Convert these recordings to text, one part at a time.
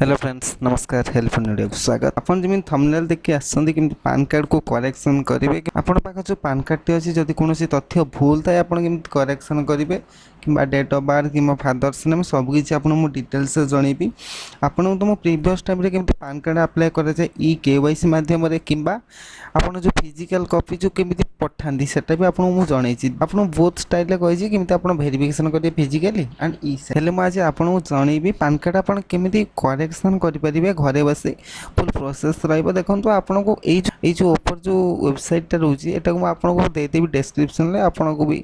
Hello friends नमस्कार help video को स्वागत। आपन जमी थंबनेल देखि आछंती कि पैन कार्ड को करेक्शन करेंगे आपन पाख जो पैन कार्ड टी अछि जदि कोनोसी तथ्य भूल थाए आपन केमि करेक्शन करेंगे कि डेट ऑफ बर्थ कि फादर्स नेम सब किछि आपन मु डिटेल्स जणेबी। आपन तो मो प्रीवियस टाइम रे केमि पैन कार्ड अप्लाई करे जाय ई केवाईसी माध्यम रे किंबा आपन जो फिजिकल कॉपी जो केमि पठांदी सेटा भी आपन मु जणैछि। आपन बोथ स्टाइल रे कहि छि केमि आपन वेरिफिकेशन करिए फिजिकली एंड ई हेले मु आज आपन जणेबी पैन कार्ड आपन केमि करेक्शन करेंगे घरे बस फुल प्रोसेस रही। देखो आपको जो ऊपर जो वेबसाइट रोचे यहाँ को आपको देदेवी डिस्क्रिप्शन में आपको भी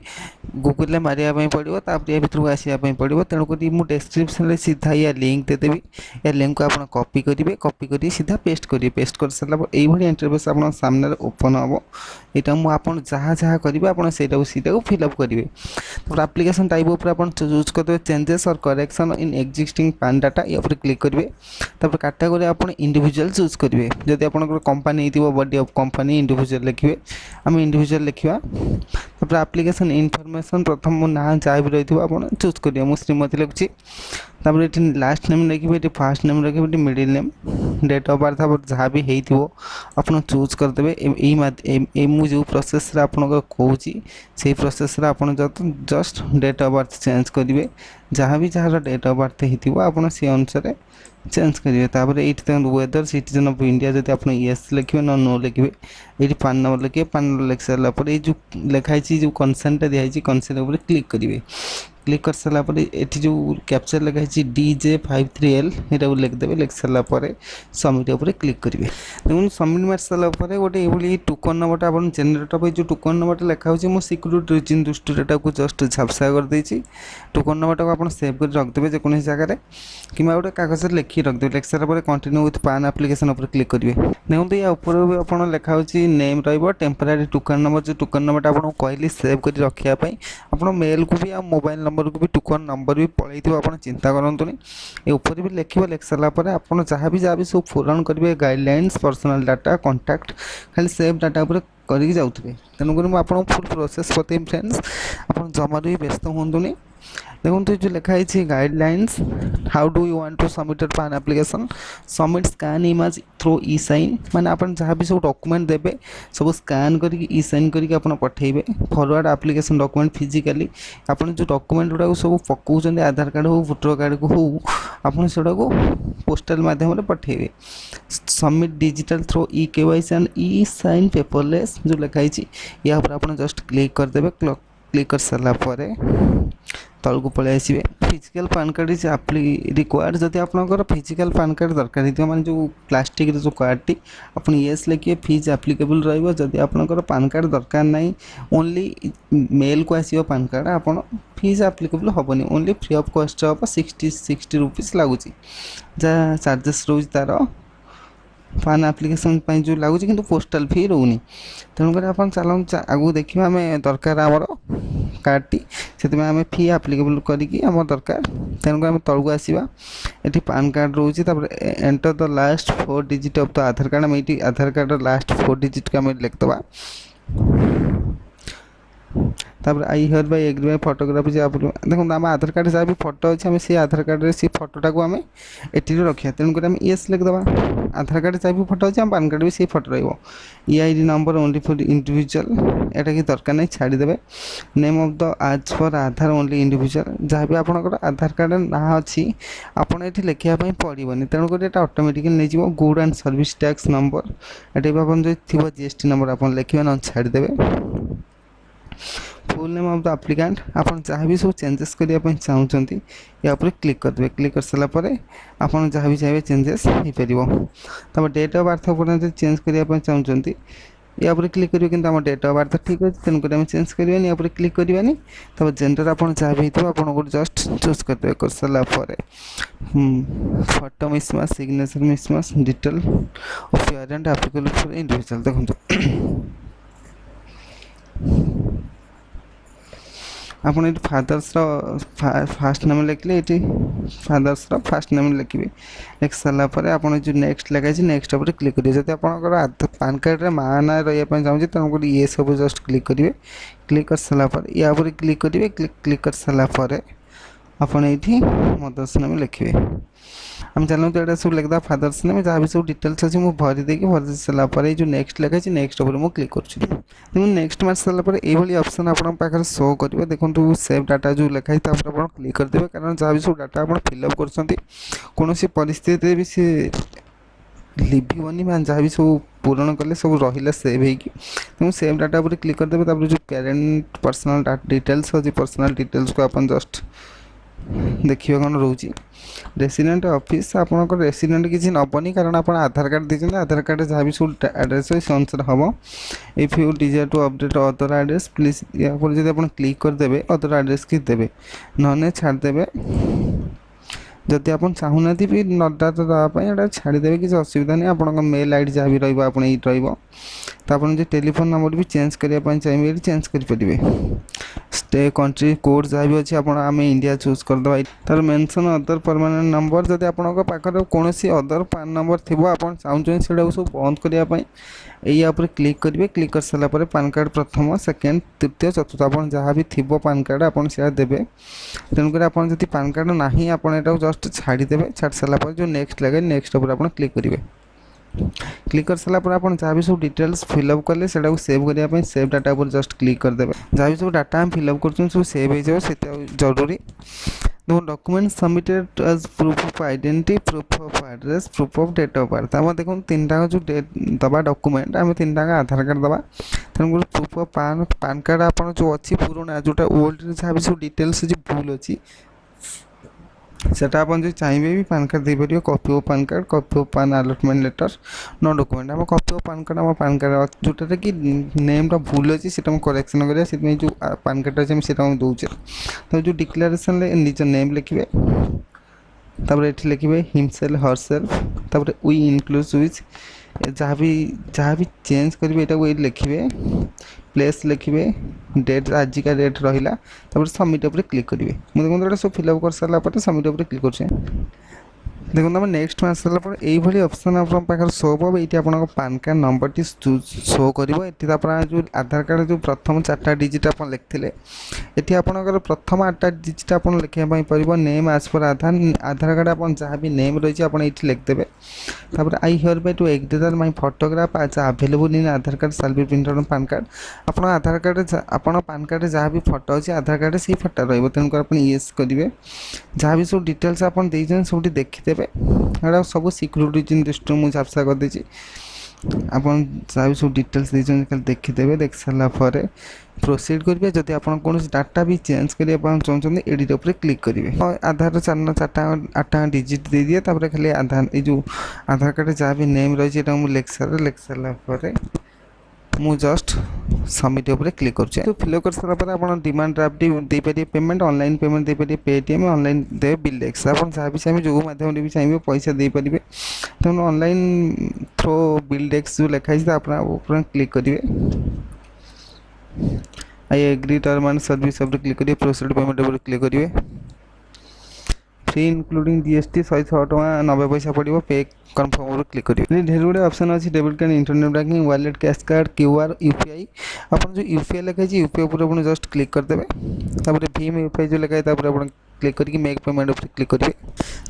गूगल में मारे पड़ो तापर भितर को आसवाई पड़ो तेणुक मुझे डिस्क्रिप्शन में सीधा या लिंक देदेवी या लिंक को आप कॉपी करेंगे कॉपी कर सीधा पेस्ट करेंगे पेस्ट कर सारा ये इंटरफेस आप सामने ओपन हम यहाँ मुझे जहाँ जहाँ करेंगे आप सीटा को फिलअप करेंगे। तो एप्लिकेशन टाइप उपर आप चूज करदे चेंजेस और correction in existing pan data या क्लिक करेंगे। तापर कैटेगरी आप इंडिविजुअल चूज करेंगे जदि आप company body of company individual लिखिए आम इंडिविजुअल लिखा। तापर एप्लिकेशन इनफॉरमेशन प्रथम मो ना जहाँ भी रही आप चूज करेंगे मुझे श्रीमती लिखुची। तापर ये लास्ट नेम लिखे ये फास्ट नेम लिखे ये middle name date of birth आप जहाँ भी आप चूज करदे। मुझे जो प्रोसेस आप कहूँ से प्रोसेस आप just date of birth change करेंगे जहाँ भी जहाँ डेट ऑफ बर्थ हो सी अनुसार चेंज करेंगे। तापर ये वेदर सिटीजन ऑफ इंडिया जब आप येस लिखे ना नो लिखे ये पान नंबर लिखे पान नंबर लिख सारापर ये जो लिखाई जो कनसेंट दिखाई कनसेंट क्लिक करेंगे। क्लिक कर सारापर ये जो कैप्चर लिखाई DJ53L यहाँ लिखिदेवे लिख सारापर सबमिट उपर क्लिक करेंगे। देखो सबमिट मार सारापर गोटे ये टोकन नंबर आप जेनेरेट हो जो टोकन नंबर लिखा हो सिक्यूरीटी रिजन दृष्टि जस्ट झापसा कर देती टोकन नंबर को आप सेव कर रखिदेवे जेको जगह कि गोटे कागज लिखिक रखिदेवे लिख सारापर कंटिन्यू विथ पैन एप्लिकेशन उपर क्लिक करेंगे। देखो या ऊपर भी आप लिखाई नेम टेम्पररी टोकन नंबर जो टोकन नंबर आपको कहली सेव कर रखापी आप मेल को भी मोबाइल नंबर को भी टोकन नंबर भी पलि आप चिंता करूँ ये ऊपर भी लिखे लिख सारापर आप जहाँ भी सब पूरण करेंगे गाइडलाइंस पर्सनल डाटा कंटाक्ट खाली सेव डाटा उपर करके जाऊे। तेणुक मुझे फुल प्रोसेस बताइए फ्रेंड्स आप जमार भी व्यस्त हूँ। देखो जो लिखाई guidelines how do you want to submit PAN application submit scan image through e sign माने आप जहाँ भी सब डॉक्यूमेंट देवे सब स्कैन करके ई साइन करके आप पठेबे। फॉरवर्ड एप्लिकेशन डॉक्यूमेंट फिजिकली आप जो डॉक्यूमेंट गुड़ा सब पकाउछन आधार कार्ड हो वोटर कार्ड को हो आप को पोस्टल माध्यम पठेबे। Submit digital through e KYC and e sign paperless जो लिखाई या आप जस्ट क्लिक करदे। क्लिक कर सारा तल को पलि आसवे। Physical PAN card is required जदि आपंकर फिजिकल पैन कार्ड दरकार हो माने जो प्लास्टिक जो कार्ड टी आप येस लिखिए फीज एप्लिकेबल रही आपंकर पैन कार्ड दरकार नहीं ओनली मेल को आसो पैन कार्ड आप फीज एप्लिकेबल हेनी ओनली फ्री ऑफ कॉस्ट हम 60 रुपीज लगुच जहाँ चार्जेस रोज तार पैन एप्लिकेशन जो लगुच कि पोस्टल फी रोनी। तेणुक आप चलते आगू देखिए आम दरकार आमर कार्ड टी से आम फी एप्लिकेबल करी आम दरकार। तेणुक आम तलू आसवा ये पैन कार्ड रोचे enter the last 4 digit of the Aadhaar card आम ये आधार कार्ड लास्ट 4 डिजिट को आम लिखिदे। तापर I hereby agree by photography जो आप देखो आम आधार कार्ड जहाँ भी फोटो अच्छे आम से आधार कार्ड से फोटोटा को आम एटी रखा तेणुक आम येस लिखिदेवा। आधार कार्ड जहाँ भी फोटो अच्छे आम पैन कार्ड भी से फोटो रही नंबर ओनली फॉर इंडिविजुअल एटा कि दरकार नहीं छाड़ीदे। नेम ऑफ द आज फॉर आधार ओनली इंडिविजुअल जहाँ भी आपंकर आधार कार्ड ना अच्छी आपड़ ये लिखापी पड़ोनी तेणुक ये ऑटोमेटिकली नहीं good and service tax number ये भी जो GST नंबर आप लिखे ना छाड़ीदे। Full name of the applicant आप जहाँ भी सब चेंजेस करने चाहते या क्लिक करदे। क्लिक कर सारापर आप जहाँ भी चाहिए चेंजेस हो पार। तब डेट ऑफ बर्थ पर चेंज करने चाहते या क्लिक करेंगे कि आम डेट ऑफ बर्थ ठीक अच्छे तेणुक आम चेंज करवानी या क्लिक करवानी। तब जेंडर आप जहाँ भी हो जस्ट चूज करदे कर सारापर photo mismatch signature mismatch detail of parent applicable for individual. देखो आपन ये फादर्स फास्ट नेम लिखले ये फादर्स फास्ट नेम लिखे लिख सारापर आप जो नेक्स्ट लिखाई नेक्स्ट उपर क्लिक करेंगे। जब आप पैन कार्ड रे माँ ना रही चाहिए तेणुक ये सब जस्ट क्लिक करेंगे। क्लिक कर सारापर या क्लिक करेंगे। क्लिक कर सारापर ଆପଣ ଏଇଠି ମଦର୍ସ ନେମ୍ ଲେଖିବେ। ଆମେ ଚାଲନ୍ତୁ ଏଇଟା ସବୁ ଲେଖିଦେବା ଫାଦର୍ସ ନେମ୍, ଯାହା ବି ସବୁ ଡିଟେଲ୍ସ ଅଛି ମୁଁ ଭରି ଦେଇକି ଭରି ସାରିଲା ପରେ ଏଇ ଯେଉଁ ନେକ୍ସଟ ଲେଖା ଅଛି ନେକ୍ସଟ ଉପରେ ମୁଁ କ୍ଲିକ୍ କରୁଛି। ଦେଖନ୍ତୁ ନେକ୍ସଟ ମାରି ସାରିଲା ପରେ ଏଇଭଳି ଅପସନ୍ ଆପଣଙ୍କ ପାଖରେ ଶୋ କରିବେ। ଦେଖନ୍ତୁ ସେଭ୍ ଡାଟା ଯେଉଁ ଲେଖା ହେଇଛି ତାପରେ ଆପଣ କ୍ଲିକ୍ କରିଦେବେ, କାରଣ ଯାହା ବି ସବୁ ଡାଟା ଆପଣ ଫିଲ୍ଅପ୍ କରୁଛନ୍ତି କୌଣସି ପରିସ୍ଥିତିରେ ବି ସେ ଲିଭିବନି, ମାନେ ଯାହା ବି ସବୁ ପୂରଣ କଲେ ସବୁ ରହିଲା ସେଭ୍ ହେଇକି। ତେଣୁ ସେଭ୍ ଡାଟା ଉପରେ କ୍ଲିକ୍ କରିଦେବେ। ତାପରେ ଯେଉଁ ପ୍ୟାରେଣ୍ଟ ପର୍ସନାଲ୍ ଡିଟେଲ୍ସ ଅଛି, ପର୍ସନାଲ୍ ଡିଟେଲ୍ସକୁ ଆପଣ ଜଷ୍ଟ ଦେଖିବେ କ'ଣ ରହୁଛି। ରେସିଡେଣ୍ଟ ଅଫିସ୍ ଆପଣଙ୍କର ରେସିଡେଣ୍ଟ କିଛି ନେବନି, କାରଣ ଆପଣ ଆଧାର କାର୍ଡ଼ ଦେଇଛନ୍ତି, ଆଧାର କାର୍ଡ଼ରେ ଯାହା ବି ସବୁ ଆଡ୍ରେସ୍ ଅଛି ସେ ଅନୁସାରେ ହେବ। If you desire to update other address please, ୟା ପରେ ଯଦି ଆପଣ କ୍ଲିକ୍ କରିଦେବେ ଅଦର ଆଡ୍ରେସ୍ କିଛି ଦେବେ, ନହେଲେ ଛାଡ଼ିଦେବେ। ଯଦି ଆପଣ ଚାହୁଁନାହାନ୍ତି ବି ଡାଟା ଦେବା ପାଇଁ ଏଇଟା ଛାଡ଼ିଦେବେ, କିଛି ଅସୁବିଧା ନାହିଁ। ଆପଣଙ୍କ ମେଲ୍ ଆଇ ଡ଼ି ଯାହା ବି ରହିବ ଆପଣ ଏଇଠି ରହିବ। ତ ଆପଣ ଯଦି ଟେଲିଫୋନ୍ ନମ୍ବର ବି ଚେଞ୍ଜ କରିବା ପାଇଁ ଚାହିଁବେ ଏଇଠି ଚେଞ୍ଜ କରିପାରିବେ। ଷ୍ଟେ କଣ୍ଟ୍ରି କୋଡ଼୍ ଯାହା ବି ଅଛି ଆପଣ ଆମେ ଇଣ୍ଡିଆ ଚୁଜ୍ କରିଦେବା। ତାର ମେନସନ୍ ଅଦର ପରମାନେଣ୍ଟ ନମ୍ବର, ଯଦି ଆପଣଙ୍କ ପାଖରେ କୌଣସି ଅଦର ପାନ୍ ନମ୍ବର ଥିବ ଆପଣ ଚାହୁଁଛନ୍ତି ସେଟାକୁ ସବୁ ବନ୍ଦ କରିବା ପାଇଁ, ଏଇ ଉପରେ କ୍ଲିକ୍ କରିବେ। କ୍ଲିକ୍ କରିସାରିଲା ପରେ ପାନ୍ କାର୍ଡ଼ ପ୍ରଥମ, ସେକେଣ୍ଡ, ତୃତୀୟ, ଚତୁର୍ଥ ଆପଣ ଯାହା ବି ଥିବ ପାନ୍ କାର୍ଡ଼ ଆପଣ ସେଟା ଦେବେ। ତେଣୁକରି ଆପଣ ଯଦି ପାନ୍ କାର୍ଡ଼ ନାହିଁ ଆପଣ ଏଟାକୁ ଜଷ୍ଟ ଛାଡ଼ିଦେବେ। ଛାଡ଼ି ସାରିଲା ପରେ ଯେଉଁ ନେକ୍ସଟ ଲାଗେ ନେକ୍ସଟ ଉପରେ ଆପଣ କ୍ଲିକ୍ କରିବେ। କ୍ଲିକ୍ କରିସାରିଲା ପରେ ଆପଣ ଯାହା ବି ସବୁ ଡିଟେଲ୍ସ ଫିଲ୍ଅପ୍ କଲେ ସେଟାକୁ ସେଭ୍ କରିବା ପାଇଁ ସେଭ୍ ଡାଟା ଉପରେ ଜଷ୍ଟ କ୍ଲିକ୍ କରିଦେବେ। ଯାହା ବି ସବୁ ଡାଟା ଆମେ ଫିଲ୍ଅପ୍ କରୁଛନ୍ତି ସବୁ ସେଭ୍ ହେଇଯିବ, ସେଇଟା ଜରୁରୀ। ଦେଖুন document submitted as proof of identity, proof of address, proof of date of birth. আমার দেখুন তিনটাক যে দেবা ডকুমেন্ট আমি তিনটাক আধার কার্ড দেবা। তেমন প্রুফ অফ পান কার্ড আপনার যে অছি পুরোনা যেটা ওল্ডরে যা সব ডিটেলস যে ভুল অছি সেটা আপনার যদি চাইবে भी পান কার্ড ଦେଇପାରିବେ। Copy of PAN card, copy of PAN allotment letter, no document. ଆମ କପି ଅଫ୍ ପାନ୍ କାର୍ଡ଼ ଆମ ପାନ୍ କାର୍ଡ଼ ଯେଉଁଟାରେ କି ନେମ୍ଟା ଭୁଲ ଅଛି ସେଇଟା ମୁଁ କରେକ୍ସନ୍ କରିବା, ସେଥିପାଇଁ ଯେଉଁ ପାନ୍ କାର୍ଡ଼ଟା ଅଛି ଆମେ ସେଇଟା ମୁଁ ଦେଉଛେ। ତ ଯେଉଁ ଡିକ୍ଲାରେସନ୍ରେ ନିଜ ନେମ୍ ଲେଖିବେ, ତାପରେ ଏଠି ଲେଖିବେ ହିମସେଲ୍ଫ ହରସେଲ୍ଫ, ତାପରେ ୱି ଇନକ୍ଲୁଜ୍ ୱିଚ୍, ଯାହା ବି ଚେଞ୍ଜ କରିବେ ଏଇଟାକୁ ଏଇଠି ଲେଖିବେ। ପ୍ଲେସ୍ ଲେଖିବେ, ଡେଟ୍ ଆଜିକା ଡେଟ୍ ରହିଲା, ତାପରେ ସବମିଟ୍ ଉପରେ କ୍ଲିକ୍ କରିବେ। ମୁଁ ଦେଖନ୍ତୁ ଏଇଟା ସବୁ ଫିଲ୍ଅପ୍ କରିସାରିଲା ପରେ ସବମିଟ୍ ଉପରେ କ୍ଲିକ୍ କରୁଛେ। ଦେଖନ୍ତୁ ଆମେ ନେକ୍ସଟ ମାରି ସାରିଲା ପରେ এইଭଳି ଅପସନ୍ ଆପଣଙ୍କ ପାଖରେ ଶୋ ହେବ। ଏଇଠି ଆପଣଙ୍କ ପାନ୍ କାର୍ଡ଼ ନମ୍ବରଟି ଶୋ କରିବ। ଏଠି ଆପଣ ଯେଉଁ ଆଧାର କାର୍ଡ଼ ଯେଉଁ ପ୍ରଥମ 4ଟା ଡିଜିଟ୍ ଆପଣ ଲେଖିଥିଲେ, ଏଠି ଆପଣଙ୍କର ପ୍ରଥମ 8ଟା ଡିଜିଟ୍ ଆପଣ ଲେଖିବା ପାଇଁ ପଡ଼ିବ। Name as per Aadhaar, Aadhaar card ଆପଣ ଯାହା ବି ନେମ୍ ରହିଛି ଆପଣ ଏଇଠି ଲେଖିଦେବେ। ତାପରେ I hereby to agree my photograph as available in Aadhaar card shall be printed on PAN card. ଆପଣ ଆଧାର କାର୍ଡ଼ରେ ଆପଣ ପାନ୍ କାର୍ଡ଼ରେ ଯାହା ବି ଫଟୋ ଅଛି ଆଧାର କାର୍ଡ଼ରେ ସେଇ ଫଟୋ ରହିବ, ତେଣୁକରି ଆପଣ ୟେସ୍ କରିବେ। ଯାହା ବି ସବୁ ଡିଟେଲ୍ସ ଆପଣ ଦେଇଛନ୍ତି ସବୁଠି ଦେଖିଦେବେ। ଏଇଟା ସବୁ ସିକ୍ୟୁରିଟି ଦୃଷ୍ଟିରୁ ମୁଁ ଝାପ୍ସା କରିଦେଇଛି। ଆପଣ ଯାହା ବି ସବୁ ଡିଟେଲ୍ସ ଦେଇଛନ୍ତି ଖାଲି ଦେଖିଦେବେ। ଦେଖି ସାରିଲା ପରେ ପ୍ରୋସିଡ୍ କରିବେ। ଯଦି ଆପଣ କୌଣସି ଡାଟା ବି ଚେଞ୍ଜ କରିବା ପାଇଁ ଚାହୁଁଛନ୍ତି ଏଡ଼ିଟ୍ ଉପରେ କ୍ଲିକ୍ କରିବେ। ଆଧାରର 8ଟା ଡିଜିଟ୍ ଦେଇଦିଏ, ତାପରେ ଖାଲି ଆଧାର ଏଇ ଯେଉଁ ଆଧାର କାର୍ଡ଼ରେ ଯାହା ବି ନେମ୍ ରହିଛି ଏଇଟା ମୁଁ ଲେଖି ସାରିଲା ପରେ ମୁଁ ଜଷ୍ଟ ସବମିଟ୍ ଉପରେ କ୍ଲିକ୍ କରୁଛି। ତ ଫିଲ୍ଅପ୍ କରିସାରିଲା ପରେ ଆପଣ ଡିମାଣ୍ଡ ଡ୍ରାଫ୍ଟ ଦେଇପାରିବେ ପେମେଣ୍ଟ, ଅନଲାଇନ୍ ପେମେଣ୍ଟ ଦେଇପାରିବେ, ପେଟିଏମ୍, ଅନଲାଇନ୍ ଦେବେ, ବିଲ୍ ଏକ୍ସ। ଆପଣ ଯାହା ବି ଚାହିଁବେ ଯେଉଁ ମାଧ୍ୟମରେ ବି ଚାହିଁବେ ପଇସା ଦେଇପାରିବେ। ତେଣୁ ଅନଲାଇନ୍ ଥ୍ରୋ ବିଲ୍ ଡେକ୍ସ ଯେଉଁ ଲେଖା ହେଇଛି ଆପଣ ଉପରେ କ୍ଲିକ୍ କରିବେ। I agri term and service ଉପରେ କ୍ଲିକ୍ କରିବେ। ପ୍ରୋସିଡ୍ ପେମେଣ୍ଟ ଉପରେ କ୍ଲିକ୍ କରିବେ। ଫ୍ରି ଇନକ୍ଲୁଡ଼ିଂ ଜିଏସ୍ଟି 106.90 ପଡ଼ିବ। ପେ କନଫର୍ମ ଉପରେ କ୍ଲିକ୍ କରିବେ। ଢେର ଗୁଡ଼ିଏ ଅପସନ୍ ଅଛି, debit card, internet banking, wallet, cash card, QR, UPI. ଆପଣ ଯେଉଁ ୟୁପିଆଇ ଲେଖା ହେଇଛି ୟୁପିଆଇ ଉପରେ ଆପଣ ଜଷ୍ଟ କ୍ଲିକ୍ କରିଦେବେ। ତାପରେ ଭୀମ୍ ୟୁପିଆଇ ଯେଉଁ ଲେଖା ହେଇଛି ତାପରେ ଆପଣ କ୍ଲିକ୍ କରିକି ମେକ୍ ପେମେଣ୍ଟ ଉପରେ କ୍ଲିକ୍ କରିବେ।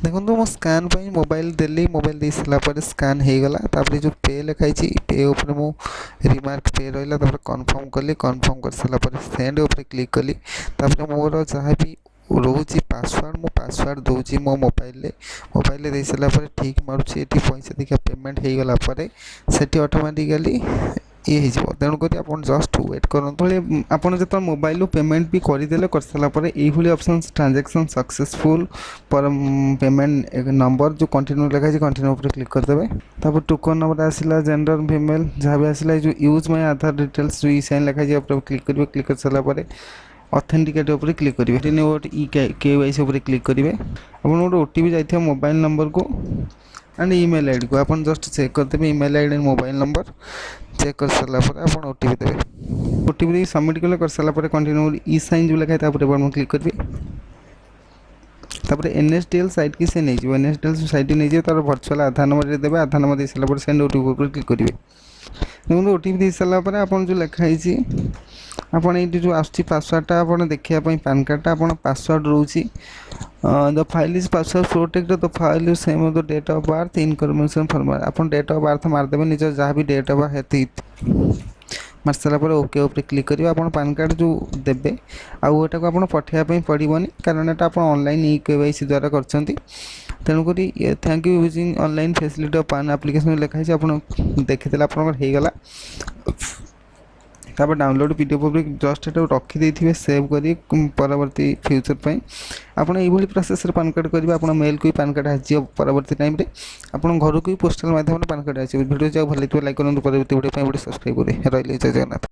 ଦେଖନ୍ତୁ ମୁଁ ସ୍କାନ୍ ପାଇଁ ମୋବାଇଲ ଦେଲି, ମୋବାଇଲ ଦେଇ ସାରିଲା ପରେ ସ୍କାନ୍ ହେଇଗଲା। ତାପରେ ଯେଉଁ ପେ ଲେଖା ହେଇଛି ପେ ଉପରେ ମୁଁ ରିମାର୍କ ପେ ରହିଲା, ତାପରେ କନଫର୍ମ କଲି। କନଫର୍ମ କରିସାରିଲା ପରେ ସେଣ୍ଡ ଉପରେ କ୍ଲିକ୍ କଲି। ତାପରେ ମୋର ଯାହା ବି ରହୁଛି ପାସୱାର୍ଡ଼, ମୁଁ ପାସୱାର୍ଡ଼ ଦେଉଛି ମୋ ମୋବାଇଲରେ ଦେଇ ସାରିଲା ପରେ ଠିକ୍ ମାରୁଛି। ଏଠି ପଇସା ଦେଖିବା ପେମେଣ୍ଟ ହେଇଗଲା ପରେ ସେଠି ଅଟୋମେଟିକାଲି ଇଏ ହେଇଯିବ। ତେଣୁକରି ଆପଣ ଜଷ୍ଟ ୱେଟ୍ କରନ୍ତୁ। ଆପଣ ଯେତେବେଳେ ମୋବାଇଲରୁ ପେମେଣ୍ଟ ବି କରିସାରିଲା ପରେ এইଭଳି option transaction successful payment number ଯେଉଁ କଣ୍ଟିନ୍ୟୁ ଲେଖା ହେଇଛି କଣ୍ଟିନ୍ୟୁ ଉପରେ କ୍ଲିକ୍ କରିଦେବେ। ତାପରେ ଟୋକନ୍ ନମ୍ବର ଆସିଲା, ଜେଣ୍ଡର ଫିମେଲ୍ ଯାହା ବି ଆସିଲା, ଏ ଯେଉଁ ୟୁଜ୍ ମାଇ ଆଧାର ଡିଟେଲ୍ସ ଯେଉଁ ଇ ସାଇନ୍ ଲେଖା ହେଇଛି ଉପରେ କ୍ଲିକ୍ କରିବେ। କ୍ଲିକ୍ କରିସାରିଲା ପରେ ଅଥେଣ୍ଟିକେଟ୍ ଉପରେ କ୍ଲିକ୍ କରିବେ। KYC ଉପରେ କ୍ଲିକ୍ କରିବେ। ଆପଣ ଗୋଟେ OTP ଯାଇଥିବ ମୋବାଇଲ ନମ୍ବରକୁ ଆଣ୍ଡ ଇମେଲ୍ ଆଇଡ଼ିକୁ ଆପଣ ଜଷ୍ଟ ଚେକ୍ କରିଦେବେ। Email ID mobile number check କରିସାରିଲା ପରେ ଆପଣ OTP ଦେବେ। OTP ଦେଇକି ସବମିଟ୍ କରିସାରିଲା ପରେ କଣ୍ଟିନ୍ୟୁ ଇ ସାଇନ୍ ଯେଉଁ ଲେଖା ହେଇଥାଏ ତାପରେ ଆପଣ କ୍ଲିକ୍ କରିବେ। ତାପରେ NSDL ସାଇଟ୍ କି ସେ ନେଇଯିବ। NSDL ସାଇଟ୍ ନେଇଯିବ, ତାର ଭର୍ଚୁଆଲ୍ ଆଧାର ନମ୍ବର ଦେବେ। ଆଧାର ନମ୍ବର ଦେଇ ସାରିଲା ପରେ ସେଣ୍ଡ OTP ଉପରେ କ୍ଲିକ୍ କରିବେ। ଦେଖନ୍ତୁ OTP ଦେଇ ସାରିଲା ପରେ ଆପଣ ଯେଉଁ ଲେଖା ହେଇଛି ଆପଣ ଏଇଠି ଯେଉଁ ଆସୁଛି ପାସୱାର୍ଡ଼ଟା ଆପଣ ଦେଖିବା ପାଇଁ ପାନ୍ କାର୍ଡ଼ଟା ଆପଣ ପାସୱାର୍ଡ଼ ରହୁଛି the file is password protect the file is same the date of birth information format ଆପଣ ଡେଟ୍ ଅଫ୍ ବାର୍ଥ ମାରିଦେବେ ନିଜର ଯାହା ବି ଡେଟ୍ ଅଫ୍ ବାର୍ଥ ମାରି ସାରିଲା ପରେ ଓକେ ଉପରେ କ୍ଲିକ୍ କରିବେ ଆପଣ ପାନ୍ କାର୍ଡ଼ ଯେଉଁ ଦେବେ ଆଉ ଏଟାକୁ ଆପଣ ପଠାଇବା ପାଇଁ ପଡ଼ିବନି କାରଣ ଏଟା ଆପଣ ଅନଲାଇନ୍ KYC ଦ୍ୱାରା କରିଛନ୍ତି ତେଣୁକରି thank you using online facility of PAN application ଲେଖା ହେଇଛି ଆପଣ ଦେଖିଦେଲେ ଆପଣଙ୍କର ହେଇଗଲା ତାପରେ डाउनलोड पीडीएफ ଉପରେ ଜଷ୍ଟ ଏଟାକୁ ରଖିଦେଇଥିବେ ସେଭ୍ କରି ପରବର୍ତ୍ତୀ ଫ୍ୟୁଚର୍ ପାଇଁ ଆପଣ ଏଇଭଳି ପ୍ରୋସେସରେ ପାନ୍ କାର୍ଡ଼ କରିବେ ଆପଣ ମେଲ୍କୁ ବି ପାନ୍ କାର୍ଡ଼ ଆସିଯିବ ପରବର୍ତ୍ତୀ ଟାଇମ୍ରେ ଆପଣ ଘରକୁ ବି ପୋଷ୍ଟାଲ ମାଧ୍ୟମରେ ପାନ୍ କାର୍ଡ଼ ଆସିବ ଭିଡ଼ିଓ ଯାଉ ଭଲ ଲାଗିଥିବ ଲାଇକ୍ କରନ୍ତୁ ପରବର୍ତ୍ତୀ ଭିଡ଼ିଓ ପାଇଁ ଗୋଟେ ସବସ୍କ୍ରାଇବ୍ କରି ରହିଲେ ଜୟ ଜଗନ୍ନାଥ।